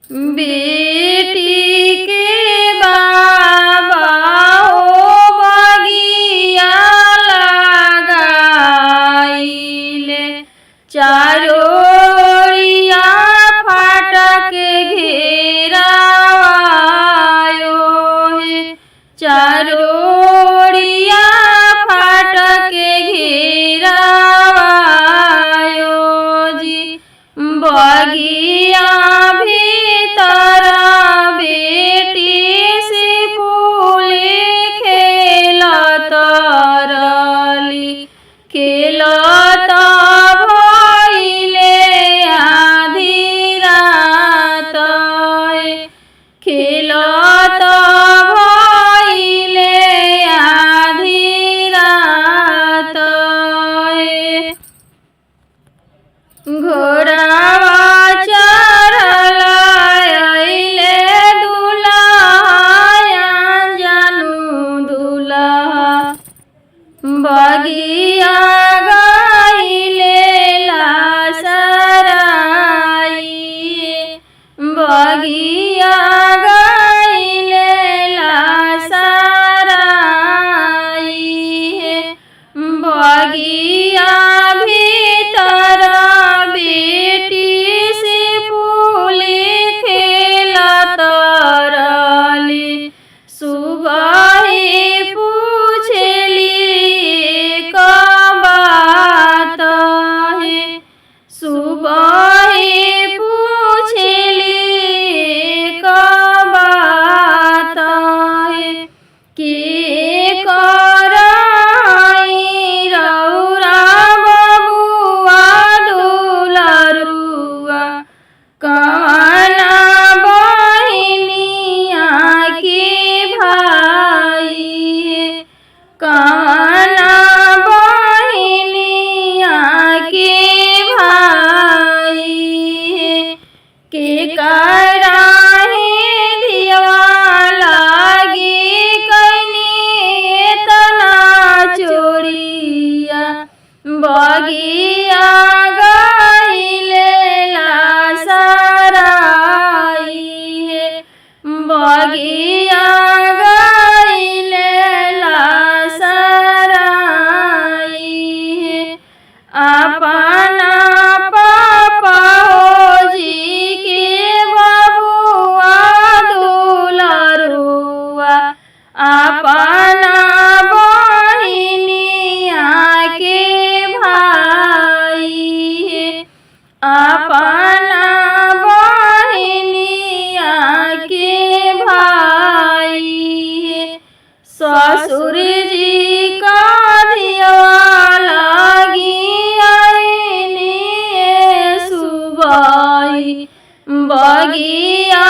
बेटी के बाबा हो बगिया लगाइले, चारोरिया फाटक घेरावायो है, चारोरिया फाटक घेरावायो जी। बगिया भीतर बेटी से फूले खेलत रली, खेलत भइले आधी रात, खेलत भइले आधी रात। घोड़ावा चढ़ल अइले दुल्हा जानू दुल्हा, बगिया गइले लासराई, बगिया गइले लासराई, बगिया भीतर बेटी से फूले खेलत रली, सुबह पूछली एक बात है, सुबह पूछली एक बात है, के कराई रौरा बबुआ दुलरुआ, काना बहिनिया के भाई, काना बहिनिया के भाई, के कराहे दिवा लागी कइनी तना चोरिया, बगिया गइले लासराई, बगिया गइले लासराई। अपना पापा हो जी के बबुआ दुलरुआ, अपना बहिनिया के भाई, अपना बहिनिया के भाई। ससुर जी का दिवा लागी आईनी सुबाई, बगिया